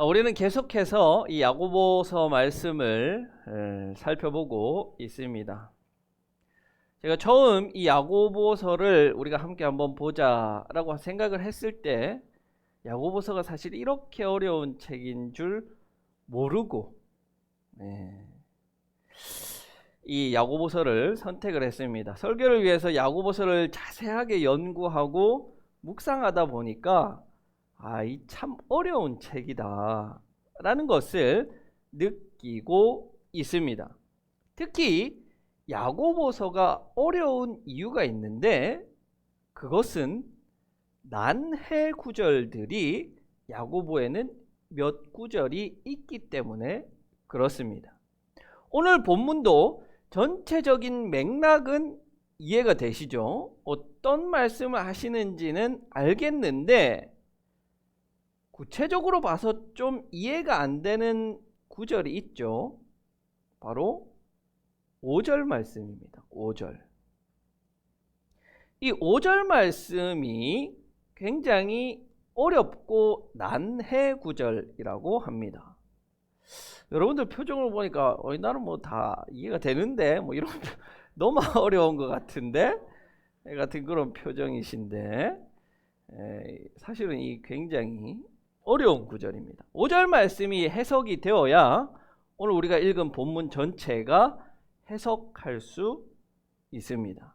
우리는 계속해서 이 야고보서 말씀을 살펴보고 있습니다. 제가 처음 이 야고보서를 우리가 함께 한번 보자라고 생각을 했을 때 야고보서가 사실 이렇게 어려운 책인 줄 모르고 이 야고보서를 선택을 했습니다. 설교를 위해서 야고보서를 자세하게 연구하고 묵상하다 보니까 이 참 어려운 책이다 라는 것을 느끼고 있습니다. 특히 야고보서가 어려운 이유가 있는데 그것은 난해 구절들이 야고보에는 몇 구절이 있기 때문에 그렇습니다. 오늘 본문도 전체적인 맥락은 이해가 되시죠? 어떤 말씀을 하시는지는 알겠는데 구체적으로 봐서 좀 이해가 안 되는 구절이 있죠. 바로 5절 말씀입니다. 5절. 이 5절 말씀이 굉장히 어렵고 난해 구절이라고 합니다. 여러분들 표정을 보니까 나는 뭐 다 이해가 되는데 뭐 이런 너무 어려운 것 같은데 같은 그런 표정이신데 사실은 이 굉장히 어려운 구절입니다. 5절 말씀이 해석이 되어야 오늘 우리가 읽은 본문 전체가 해석할 수 있습니다.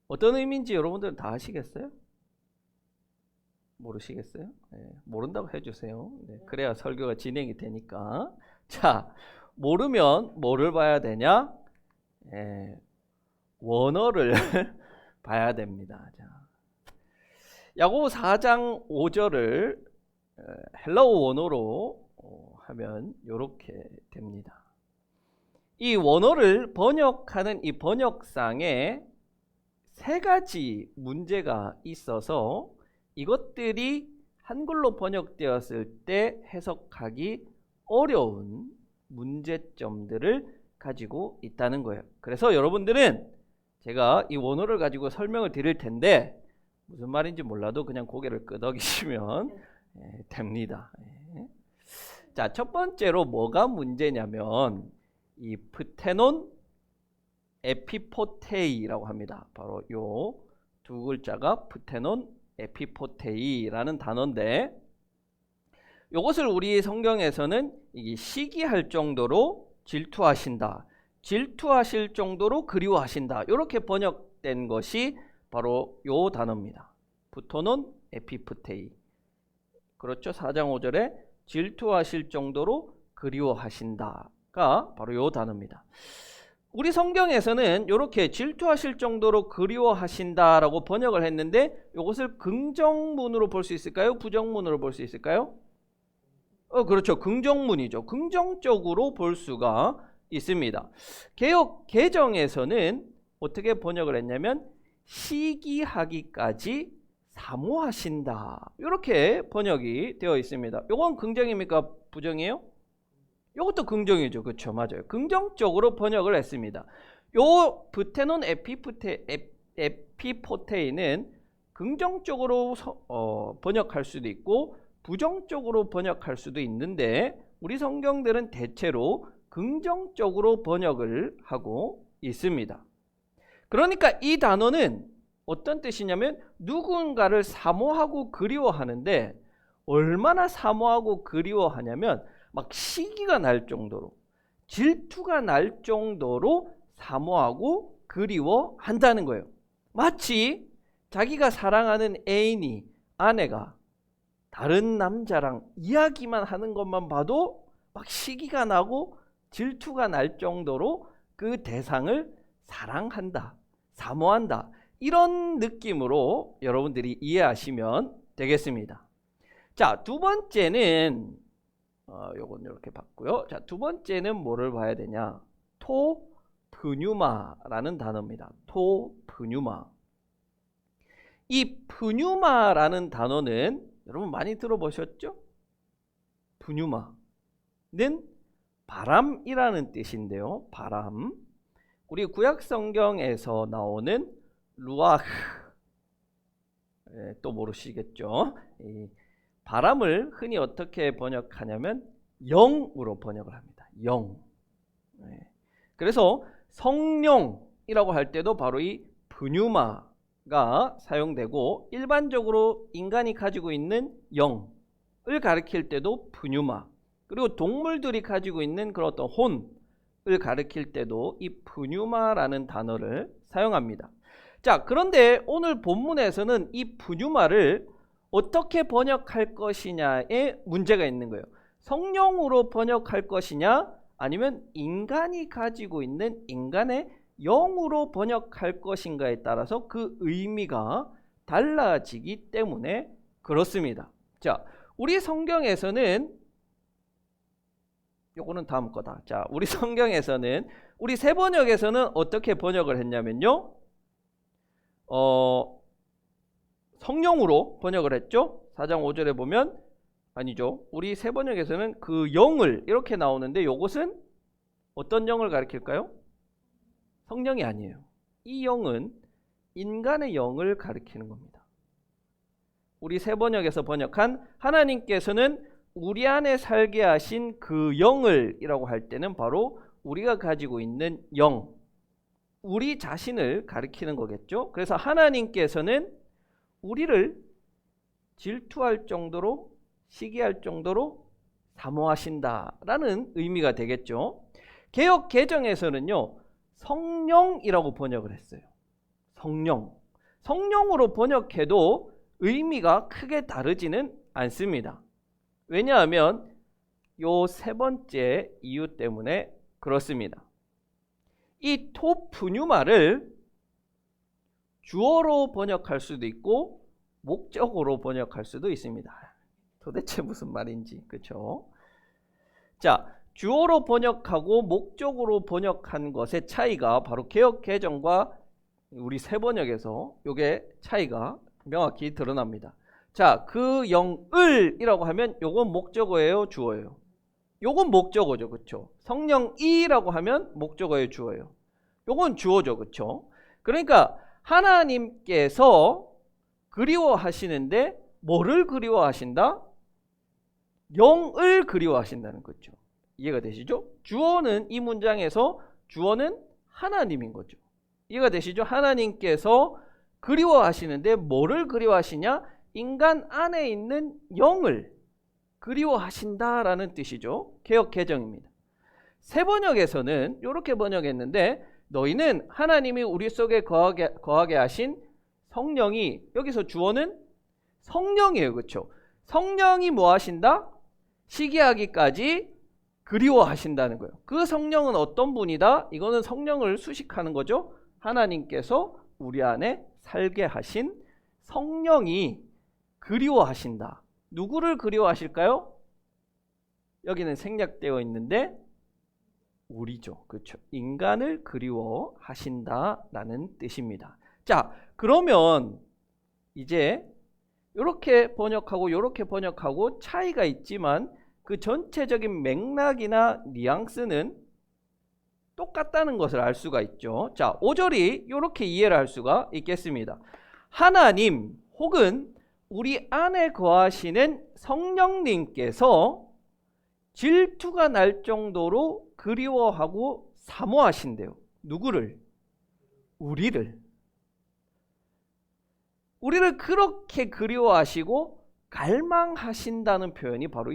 어떤 의미인지 여러분들은 다 아시겠어요? 모르시겠어요? 모른다고 해주세요. 그래야 설교가 진행이 되니까. 자, 모르면 뭐를 봐야 되냐? 원어를 봐야 됩니다. 자, 야고보 4장 5절을 헬라어 원어로 하면 이렇게 됩니다. 이 원어를 번역하는 이 번역상에 세 가지 문제가 있어서 이것들이 한글로 번역되었을 때 해석하기 어려운 문제점들을 가지고 있다는 거예요. 그래서 여러분들은 제가 이 원어를 가지고 설명을 드릴 텐데 무슨 말인지 몰라도 그냥 고개를 끄덕이시면 됩니다. 자, 첫 번째로 뭐가 문제냐면 이 프테논 에피포테이라고 합니다. 바로 요 두 글자가 프테논 에피포테이라는 단어인데 이것을 우리 성경에서는 시기할 정도로 질투하신다, 질투하실 정도로 그리워하신다 이렇게 번역된 것이 바로 요 단어입니다. 프테논 에피포테이. 그렇죠. 4장 5절에 질투하실 정도로 그리워하신다가 바로 요 단어입니다. 우리 성경에서는 이렇게 질투하실 정도로 그리워하신다라고 번역을 했는데 이것을 긍정문으로 볼 수 있을까요? 부정문으로 볼 수 있을까요? 그렇죠. 긍정문이죠. 긍정적으로 볼 수가 있습니다. 개역 개정에서는 어떻게 번역을 했냐면 시기하기까지 사모하신다 이렇게 번역이 되어 있습니다. 이건 긍정입니까? 부정이에요? 이것도 긍정이죠. 그렇죠. 맞아요. 긍정적으로 번역을 했습니다. 요 프테논 에피포테이는 긍정적으로 번역할 수도 있고 부정적으로 번역할 수도 있는데 우리 성경들은 대체로 긍정적으로 번역을 하고 있습니다. 그러니까 이 단어는 어떤 뜻이냐면 누군가를 사모하고 그리워하는데 얼마나 사모하고 그리워하냐면 막 시기가 날 정도로 질투가 날 정도로 사모하고 그리워한다는 거예요. 마치 자기가 사랑하는 애인이 아내가 다른 남자랑 이야기만 하는 것만 봐도 막 시기가 나고 질투가 날 정도로 그 대상을 사랑한다, 사모한다 이런 느낌으로 여러분들이 이해하시면 되겠습니다. 자, 두 번째는 요건 이렇게 봤고요. 자, 두 번째는 뭐를 봐야 되냐? 토프뉴마라는 단어입니다. 토프뉴마. 이 프뉴마라는 단어는 여러분 많이 들어보셨죠? 프뉴마는 바람이라는 뜻인데요. 바람. 우리 구약 성경에서 나오는 루아흐 또 모르시겠죠? 바람을 흔히 어떻게 번역하냐면 영으로 번역을 합니다. 영. 네. 그래서 성령이라고 할 때도 바로 이 pneuma가 사용되고, 일반적으로 인간이 가지고 있는 영을 가리킬 때도 pneuma, 그리고 동물들이 가지고 있는 그런 어떤 혼을 가리킬 때도 이 pneuma라는 단어를 사용합니다. 자, 그런데 오늘 본문에서는 이 pneuma를 어떻게 번역할 것이냐에 문제가 있는 거예요. 성령으로 번역할 것이냐, 아니면 인간이 가지고 있는 인간의 영으로 번역할 것인가에 따라서 그 의미가 달라지기 때문에 그렇습니다. 자, 우리 성경에서는, 요거는 다음 거다. 자, 우리 성경에서는, 우리 새 번역에서는 어떻게 번역을 했냐면요, 성령으로 번역을 했죠. 4장 5절에 보면, 아니죠, 우리 새 번역에서는 그 영을 이렇게 나오는데, 요것은 어떤 영을 가리킬까요? 성령이 아니에요. 이 영은 인간의 영을 가리키는 겁니다. 우리 새 번역에서 번역한 하나님께서는 우리 안에 살게 하신 그 영을 이라고 할 때는 바로 우리가 가지고 있는 영, 우리 자신을 가리키는 거겠죠. 그래서 하나님께서는 우리를 질투할 정도로, 시기할 정도로 사모하신다라는 의미가 되겠죠. 개역 개정에서는요, 성령이라고 번역을 했어요. 성령으로 번역해도 의미가 크게 다르지는 않습니다. 왜냐하면 요 세 번째 이유 때문에 그렇습니다. 이 토프뉴마를 주어로 번역할 수도 있고 목적어로 번역할 수도 있습니다. 도대체 무슨 말인지, 그렇죠? 자, 주어로 번역하고 목적어로 번역한 것의 차이가 바로 개역 개정과 우리 새 번역에서 요게 차이가 명확히 드러납니다. 자, 그 영을이라고 하면 요건 목적어예요, 주어예요? 요건 목적어죠, 그렇죠? 성령이라고 하면 목적어예요, 주어예요? 요건 주어죠, 그렇죠? 그러니까 하나님께서 그리워하시는데 뭐를 그리워하신다? 영을 그리워하신다는 거죠. 이해가 되시죠? 주어는, 이 문장에서 주어는 하나님인 거죠. 이해가 되시죠? 하나님께서 그리워하시는데 뭐를 그리워하시냐? 인간 안에 있는 영을 그리워하신다라는 뜻이죠. 개역 개정입니다. 새 번역에서는 이렇게 번역했는데, 너희는 하나님이 우리 속에 거하게 하신 성령이, 여기서 주어는 성령이에요, 그렇죠? 성령이 뭐 하신다? 시기하기까지 그리워하신다는 거예요. 그 성령은 어떤 분이다? 이거는 성령을 수식하는 거죠. 하나님께서 우리 안에 살게 하신 성령이 그리워하신다. 누구를 그리워하실까요? 여기는 생략되어 있는데 우리죠, 그렇죠? 인간을 그리워하신다라는 뜻입니다. 자, 그러면 이제 이렇게 번역하고 이렇게 번역하고 차이가 있지만 그 전체적인 맥락이나 뉘앙스는 똑같다는 것을 알 수가 있죠. 자, 5절이 이렇게 이해를 할 수가 있겠습니다. 하나님 혹은 우리 안에 거하시는 성령님께서 질투가 날 정도로 그리워하고 사모하신대요. 누구를? 우리를 그렇게 그리워하시고 갈망하신다는 표현이 바로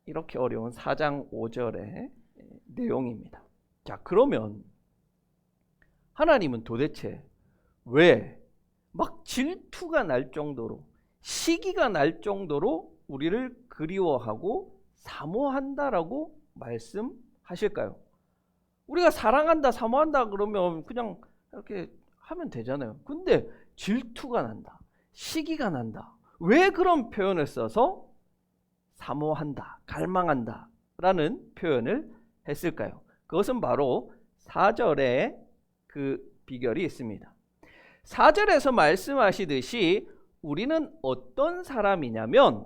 이렇게 어려운 4장 5절의 내용입니다. 자, 그러면 하나님은 도대체 왜 막 질투가 날 정도로, 시기가 날 정도로 우리를 그리워하고 사모한다라고 말씀하실까요? 우리가 사랑한다, 사모한다 그러면 그냥 이렇게 하면 되잖아요. 근데 질투가 난다, 시기가 난다, 왜 그런 표현을 써서 사모한다, 갈망한다 라는 표현을 했을까요? 그것은 바로 4절에 그 비결이 있습니다. 4절에서 말씀하시듯이 우리는 어떤 사람이냐면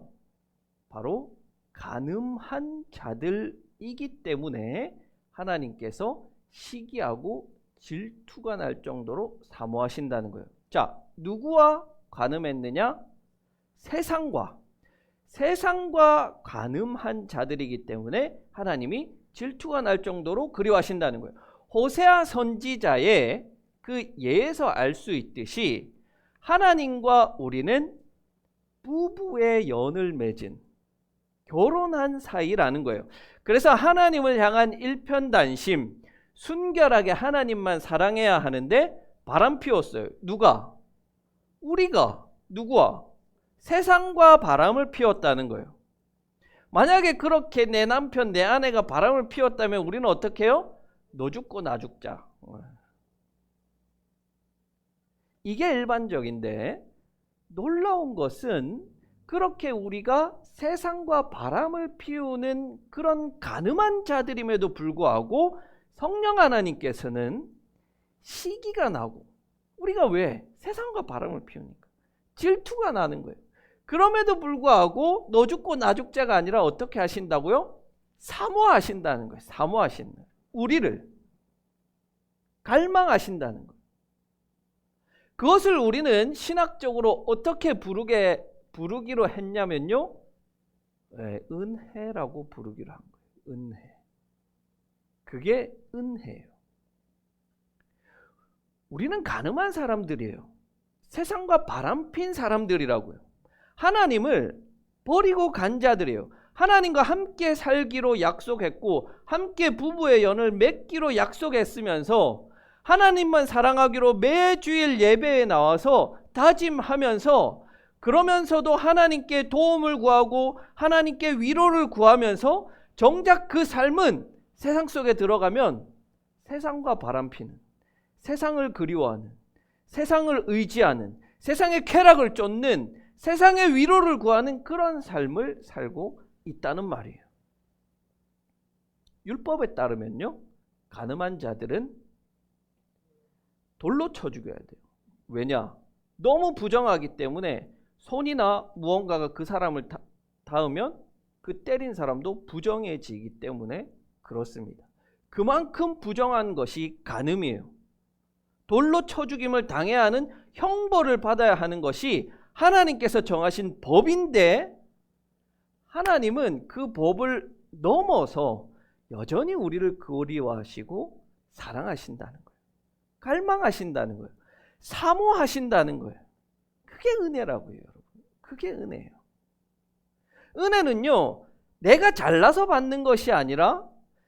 바로 간음한 자들이기 때문에 하나님께서 시기하고 질투가 날 정도로 사모하신다는 거예요. 자, 누구와 간음했느냐? 세상과. 세상과 간음한 자들이기 때문에 하나님이 질투가 날 정도로 그리워하신다는 거예요. 호세아 선지자의 그 예에서 알 수 있듯이 하나님과 우리는 부부의 연을 맺은 결혼한 사이라는 거예요. 그래서 하나님을 향한 일편단심, 순결하게 하나님만 사랑해야 하는데 바람 피웠어요. 누가? 우리가. 누구와? 세상과 바람을 피웠다는 거예요. 만약에 그렇게 내 남편, 내 아내가 바람을 피웠다면 우리는 어떻게 해요? 너 죽고 나 죽자. 이게 일반적인데 놀라운 것은 그렇게 우리가 세상과 바람을 피우는 그런 간음한 자들임에도 불구하고 성령 하나님께서는 시기가 나고, 우리가 왜? 세상과 바람을 피우니까 질투가 나는 거예요. 그럼에도 불구하고 너 죽고 나 죽자가 아니라 어떻게 하신다고요? 사모하신다는 거예요. 사모하신다. 우리를 갈망하신다는 거예요. 그것을 우리는 신학적으로 어떻게 부르기로 했냐면요, 은혜라고 부르기로 한 거예요. 은혜. 그게 은혜예요. 우리는 가늠한 사람들이에요. 세상과 바람핀 사람들이라고요. 하나님을 버리고 간 자들이에요. 하나님과 함께 살기로 약속했고 함께 부부의 연을 맺기로 약속했으면서 하나님만 사랑하기로 매주일 예배에 나와서 다짐하면서, 그러면서도 하나님께 도움을 구하고 하나님께 위로를 구하면서 정작 그 삶은 세상 속에 들어가면 세상과 바람피는, 세상을 그리워하는, 세상을 의지하는, 세상의 쾌락을 쫓는, 세상의 위로를 구하는 그런 삶을 살고 있다는 말이에요. 율법에 따르면요, 간음한 자들은 돌로 쳐 죽여야 돼요. 왜냐? 너무 부정하기 때문에 손이나 무언가가 그 사람을 닿으면 그 때린 사람도 부정해지기 때문에 그렇습니다. 그만큼 부정한 것이 간음이에요. 돌로 쳐 죽임을 당해야 하는 형벌을 받아야 하는 것이 하나님께서 정하신 법인데, 하나님은 그 법을 넘어서 여전히 우리를 그리워하시고 사랑하신다는 거예요. 갈망하신다는 거예요. 사모하신다는 거예요. 그게 은혜라고요, 여러분. 그게 은혜예요. 은혜는요, 내가 잘나서 받는 것이 아니라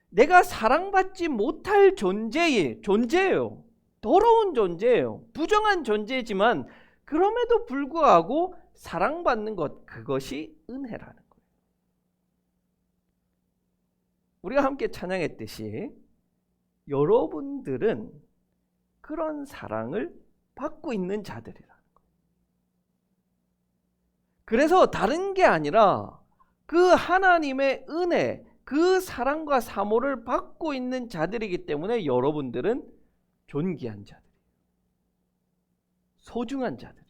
내가 사랑받지 못할 존재예요. 더러운 존재예요. 부정한 존재지만 그럼에도 불구하고 사랑받는 것, 그것이 은혜라는 거예요. 우리가 함께 찬양했듯이 여러분들은 그런 사랑을 받고 있는 자들이라는 거예요. 그래서 다른 게 아니라 그 하나님의 은혜, 그 사랑과 사모를 받고 있는 자들이기 때문에 여러분들은 존귀한 자들이에요. 소중한 자들이에요.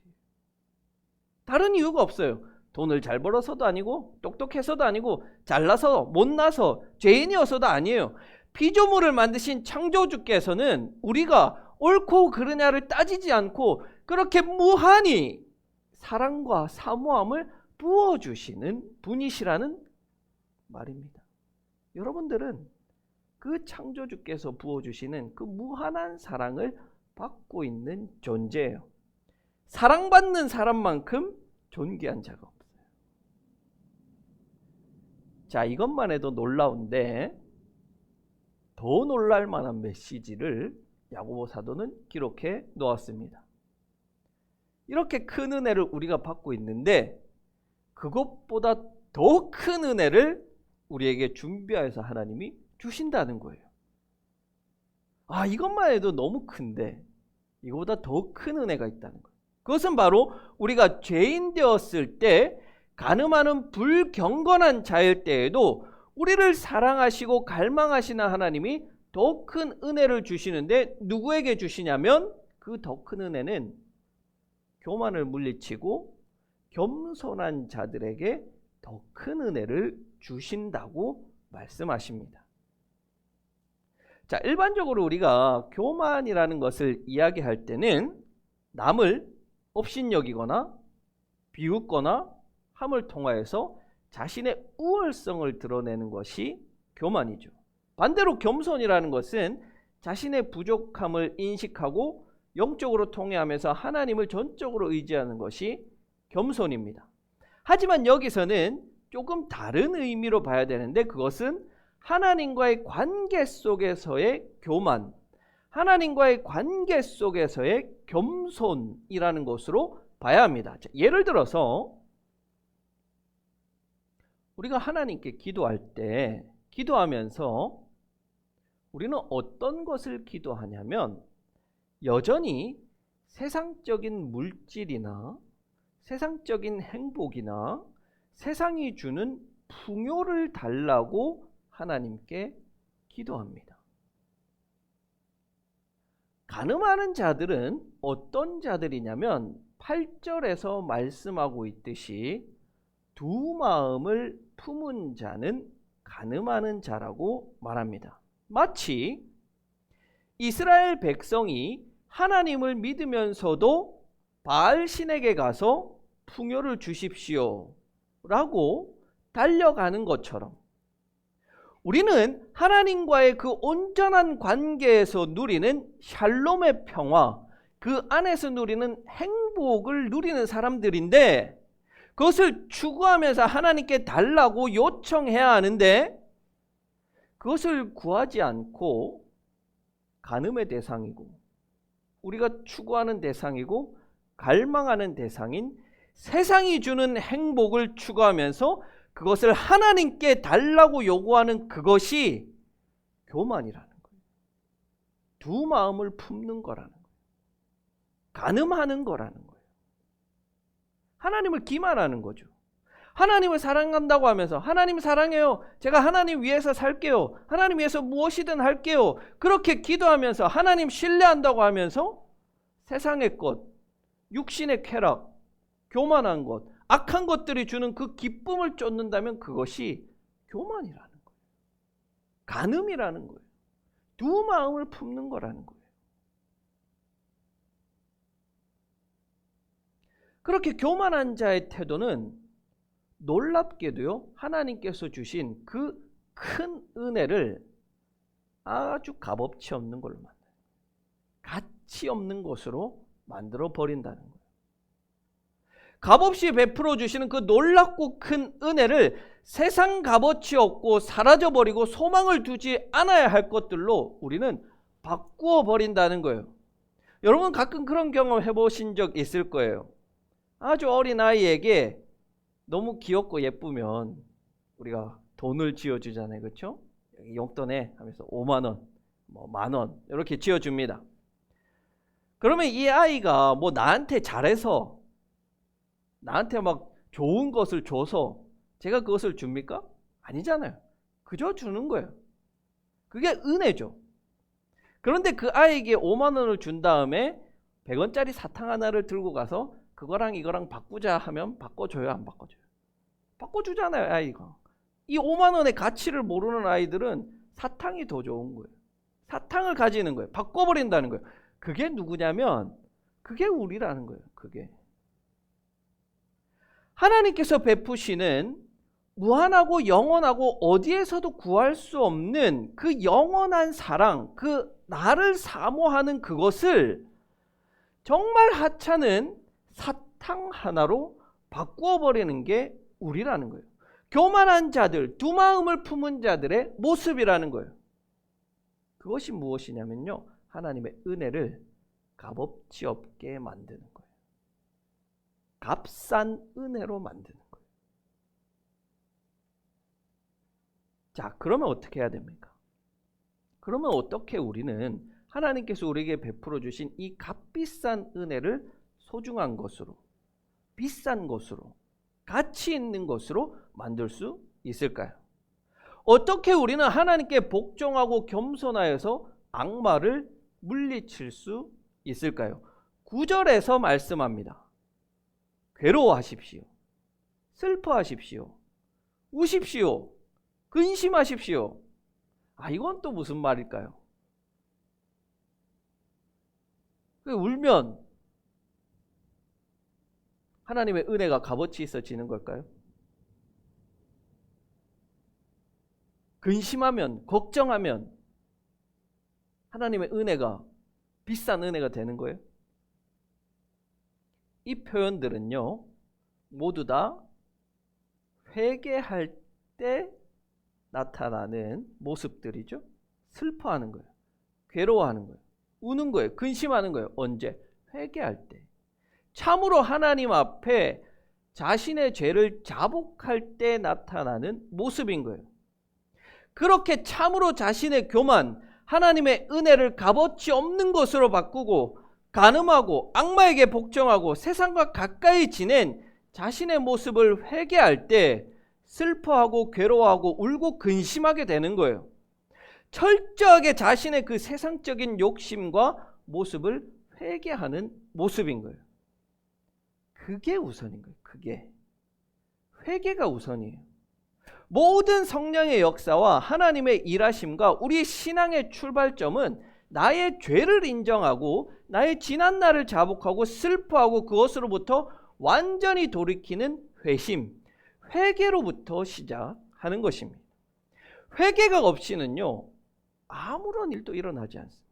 다른 이유가 없어요. 돈을 잘 벌어서도 아니고, 똑똑해서도 아니고, 잘나서 못나서 죄인이어서도 아니에요. 피조물을 만드신 창조주께서는 우리가 옳고 그르냐를 따지지 않고 그렇게 무한히 사랑과 사모함을 부어주시는 분이시라는 말입니다. 여러분들은 그 창조주께서 부어주시는 그 무한한 사랑을 받고 있는 존재예요. 사랑받는 사람만큼 존귀한 자가 없어요. 자, 이것만 해도 놀라운데 더 놀랄 만한 메시지를 야고보 사도는 기록해 놓았습니다. 이렇게 큰 은혜를 우리가 받고 있는데 그것보다 더 큰 은혜를 우리에게 준비하여서 하나님이 주신다는 거예요. 아, 이것만 해도 너무 큰데 이거보다 더 큰 은혜가 있다는 거예요. 그것은 바로 우리가 죄인 되었을 때, 간음하는 불경건한 자일 때에도 우리를 사랑하시고 갈망하시는 하나님이 더 큰 은혜를 주시는데, 누구에게 주시냐면 그 더 큰 은혜는 교만을 물리치고 겸손한 자들에게 더 큰 은혜를 주신다고 말씀하십니다. 자, 일반적으로 우리가 교만이라는 것을 이야기할 때는 남을 업신여기거나 비웃거나 함을 통하여서 자신의 우월성을 드러내는 것이 교만이죠. 반대로 겸손이라는 것은 자신의 부족함을 인식하고 영적으로 통회하면서 하나님을 전적으로 의지하는 것이 겸손입니다. 하지만 여기서는 조금 다른 의미로 봐야 되는데, 그것은 하나님과의 관계 속에서의 교만, 하나님과의 관계 속에서의 겸손이라는 것으로 봐야 합니다. 자, 예를 들어서 우리가 하나님께 기도할 때, 기도하면서 우리는 어떤 것을 기도하냐면, 여전히 세상적인 물질이나 세상적인 행복이나 세상이 주는 풍요를 달라고 하나님께 기도합니다. 간음하는 자들은 어떤 자들이냐면 8절에서 말씀하고 있듯이 두 마음을 품은 자는 간음하는 자라고 말합니다. 마치 이스라엘 백성이 하나님을 믿으면서도 바알 신에게 가서 풍요를 주십시오 라고 달려가는 것처럼, 우리는 하나님과의 그 온전한 관계에서 누리는 샬롬의 평화, 그 안에서 누리는 행복을 누리는 사람들인데, 그것을 추구하면서 하나님께 달라고 요청해야 하는데, 그것을 구하지 않고 간음의 대상이고, 우리가 추구하는 대상이고 갈망하는 대상인 세상이 주는 행복을 추구하면서 그것을 하나님께 달라고 요구하는 그것이 교만이라는 거예요. 두 마음을 품는 거라는 거예요. 간음하는 거라는 거예요. 하나님을 기만하는 거죠. 하나님을 사랑한다고 하면서, 하나님 사랑해요, 제가 하나님 위해서 살게요, 하나님 위해서 무엇이든 할게요, 그렇게 기도하면서 하나님 신뢰한다고 하면서 세상의 것, 육신의 쾌락, 교만한 것, 악한 것들이 주는 그 기쁨을 쫓는다면 그것이 교만이라는 거예요. 간음이라는 거예요. 두 마음을 품는 거라는 거예요. 그렇게 교만한 자의 태도는 놀랍게도요, 하나님께서 주신 그 큰 은혜를 아주 값어치 없는 걸로 만들어요. 가치 없는 것으로 만들어 버린다는 거예요. 값없이 베풀어 주시는 그 놀랍고 큰 은혜를 세상 값어치 없고 사라져버리고 소망을 두지 않아야 할 것들로 우리는 바꾸어 버린다는 거예요. 여러분 가끔 그런 경험 해보신 적 있을 거예요. 아주 어린 아이에게 너무 귀엽고 예쁘면 우리가 돈을 지어주잖아요. 그렇죠? 용돈에 하면서 5만 원, 뭐 만 원 이렇게 지어줍니다. 그러면 이 아이가 뭐 나한테 잘해서, 나한테 막 좋은 것을 줘서 제가 그것을 줍니까? 아니잖아요. 그저 주는 거예요. 그게 은혜죠. 그런데 그 아이에게 5만 원을 준 다음에 100원짜리 사탕 하나를 들고 가서 그거랑 이거랑 바꾸자 하면 바꿔줘요, 안 바꿔줘요? 바꿔주잖아요, 아이가. 이 5만 원의 가치를 모르는 아이들은 사탕이 더 좋은 거예요. 사탕을 가지는 거예요. 바꿔버린다는 거예요. 그게 누구냐면 그게 우리라는 거예요. 그게 하나님께서 베푸시는 무한하고 영원하고 어디에서도 구할 수 없는 그 영원한 사랑, 그 나를 사모하는 그것을 정말 하찮은 사탕 하나로 바꾸어 버리는 게 우리라는 거예요. 교만한 자들, 두 마음을 품은 자들의 모습이라는 거예요. 그것이 무엇이냐면요, 하나님의 은혜를 값없이 없게 만드는 거예요. 값싼 은혜로 만드는 거예요. 자, 그러면 어떻게 해야 됩니까? 그러면 어떻게 우리는 하나님께서 우리에게 베풀어 주신 이 값비싼 은혜를 소중한 것으로, 비싼 것으로, 가치 있는 것으로 만들 수 있을까요? 어떻게 우리는 하나님께 복종하고 겸손하여서 악마를 물리칠 수 있을까요? 9절에서 말씀합니다. 괴로워하십시오. 슬퍼하십시오. 우십시오. 근심하십시오. 이건 또 무슨 말일까요? 울면 하나님의 은혜가 값어치 있어지는 걸까요? 근심하면, 걱정하면 하나님의 은혜가 비싼 은혜가 되는 거예요. 이 표현들은요, 모두 다 회개할 때 나타나는 모습들이죠. 슬퍼하는 거예요. 괴로워하는 거예요. 우는 거예요. 근심하는 거예요. 언제? 회개할 때. 참으로 하나님 앞에 자신의 죄를 자복할 때 나타나는 모습인 거예요. 그렇게 참으로 자신의 교만, 하나님의 은혜를 값어치 없는 것으로 바꾸고 간음하고 악마에게 복종하고 세상과 가까이 지낸 자신의 모습을 회개할 때 슬퍼하고 괴로워하고 울고 근심하게 되는 거예요. 철저하게 자신의 그 세상적인 욕심과 모습을 회개하는 모습인 거예요. 그게 우선인 거예요. 그게 회개가 우선이에요. 모든 성령의 역사와 하나님의 일하심과 우리 신앙의 출발점은 나의 죄를 인정하고 나의 지난 날을 자복하고 슬퍼하고 그것으로부터 완전히 돌이키는 회심, 회개로부터 시작하는 것입니다. 회개가 없이는요, 아무런 일도 일어나지 않습니다.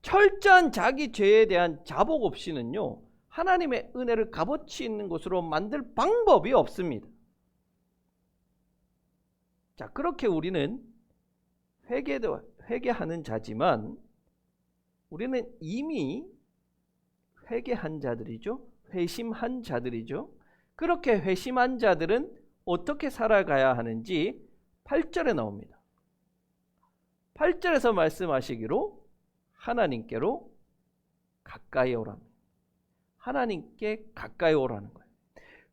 철저한 자기 죄에 대한 자복 없이는요, 하나님의 은혜를 값어치 있는 것으로 만들 방법이 없습니다. 자, 그렇게 우리는 회개하는 자지만 우리는 이미 회개한 자들이죠. 회심한 자들이죠. 그렇게 회심한 자들은 어떻게 살아가야 하는지 8절에 나옵니다. 8절에서 말씀하시기로 하나님께로 가까이 오랍니다. 하나님께 가까이 오라는 거예요.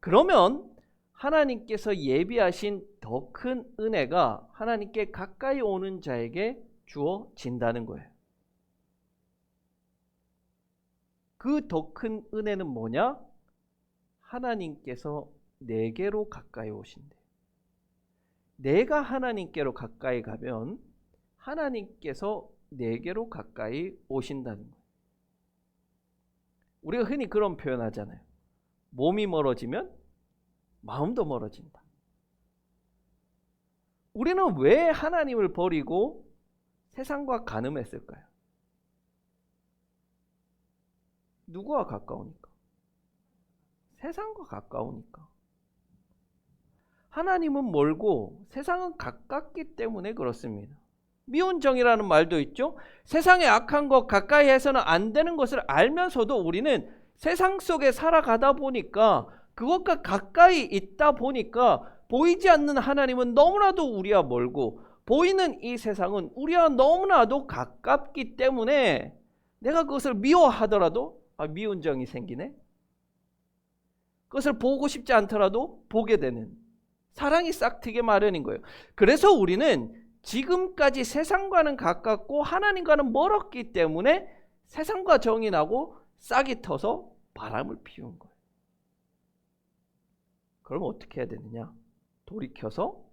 그러면 하나님께서 예비하신 더 큰 은혜가 하나님께 가까이 오는 자에게 주어진다는 거예요. 그 더 큰 은혜는 뭐냐? 하나님께서 내게로 가까이 오신대. 내가 하나님께로 가까이 가면 하나님께서 내게로 가까이 오신다는 거예요. 우리가 흔히 그런 표현 하잖아요. 몸이 멀어지면 마음도 멀어진다. 우리는 왜 하나님을 버리고 세상과 간음했을까요? 누구와 가까우니까? 세상과 가까우니까. 하나님은 멀고 세상은 가깝기 때문에 그렇습니다. 미운정이라는 말도 있죠. 세상의 악한 것 가까이 해서는 안 되는 것을 알면서도 우리는 세상 속에 살아가다 보니까 그것과 가까이 있다 보니까 보이지 않는 하나님은 너무나도 우리와 멀고 보이는 이 세상은 우리와 너무나도 가깝기 때문에 내가 그것을 미워하더라도 미운정이 생기네. 그것을 보고 싶지 않더라도 보게 되는 사랑이 싹트게 마련인 거예요. 그래서 우리는 지금까지 세상과는 가깝고 하나님과는 멀었기 때문에 세상과 정이 나고 싹이 터서 바람을 피운 거예요. 그럼 어떻게 해야 되느냐? 돌이켜서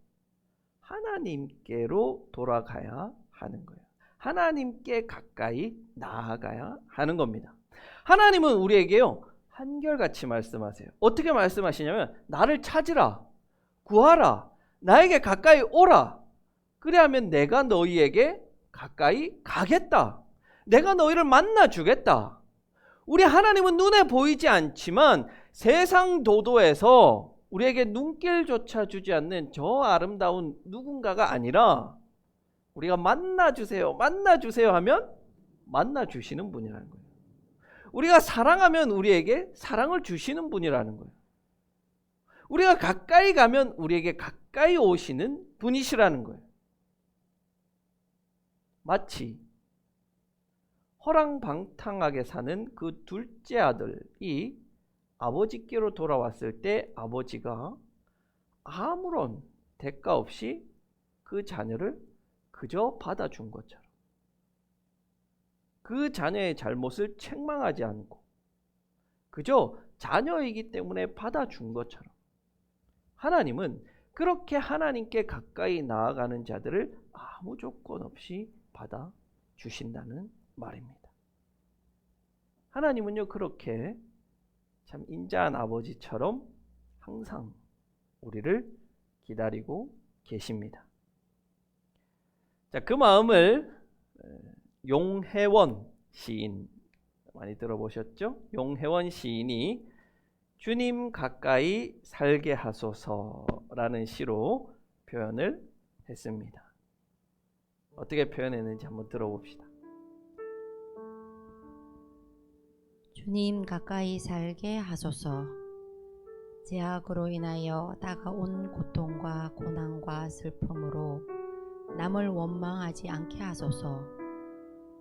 하나님께로 돌아가야 하는 거예요. 하나님께 가까이 나아가야 하는 겁니다. 하나님은 우리에게요, 한결같이 말씀하세요. 어떻게 말씀하시냐면 나를 찾으라, 구하라, 나에게 가까이 오라. 그래야면 내가 너희에게 가까이 가겠다. 내가 너희를 만나 주겠다. 우리 하나님은 눈에 보이지 않지만 세상 도도에서 우리에게 눈길조차 주지 않는 저 아름다운 누군가가 아니라 우리가 만나주세요, 만나주세요 하면 만나주시는 분이라는 거예요. 우리가 사랑하면 우리에게 사랑을 주시는 분이라는 거예요. 우리가 가까이 가면 우리에게 가까이 오시는 분이시라는 거예요. 마치 허랑방탕하게 사는 그 둘째 아들이 아버지께로 돌아왔을 때 아버지가 아무런 대가 없이 그 자녀를 그저 받아준 것처럼, 그 자녀의 잘못을 책망하지 않고 그저 자녀이기 때문에 받아준 것처럼 하나님은 그렇게 하나님께 가까이 나아가는 자들을 아무 조건 없이 받아주신다는 말입니다. 하나님은요, 그렇게 참 인자한 아버지처럼 항상 우리를 기다리고 계십니다. 자, 그 마음을 용혜원 시인 많이 들어보셨죠? 용혜원 시인이 주님 가까이 살게 하소서라는 시로 표현을 했습니다. 어떻게 표현했는지 한번 들어봅시다. 주님 가까이 살게 하소서. 죄악으로 인하여 다가온 고통과 고난과 슬픔으로 남을 원망하지 않게 하소서.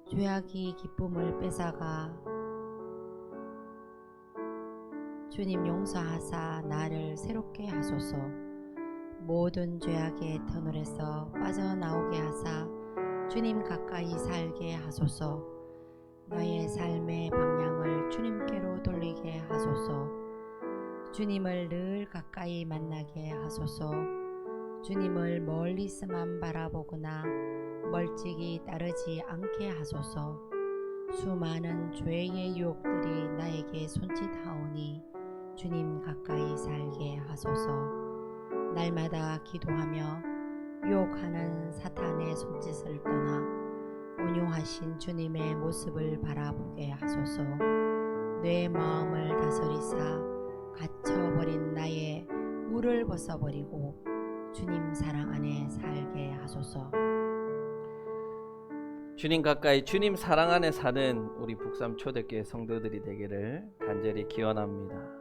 죄악이 기쁨을 뺏어가 주님 용서하사 나를 새롭게 하소서. 모든 죄악의 터널에서 빠져나오게 하사 주님 가까이 살게 하소서. 나의 삶의 방향을 주님께로 돌리게 하소서. 주님을 늘 가까이 만나게 하소서. 주님을 멀리서만 바라보거나 멀찍이 따르지 않게 하소서. 수많은 죄의 유혹들이 나에게 손짓하오니 주님 가까이 살게 하소서. 날마다 기도하며 유혹하는 사탄의 손짓을 떠나 온유하신 주님의 모습을 바라보게 하소서. 내 마음을 다스리사 갇혀버린 나의 물을 벗어버리고 주님 사랑 안에 살게 하소서. 주님 가까이 주님 사랑 안에 사는 우리 북삼 초대교회 성도들이 되기를 간절히 기원합니다.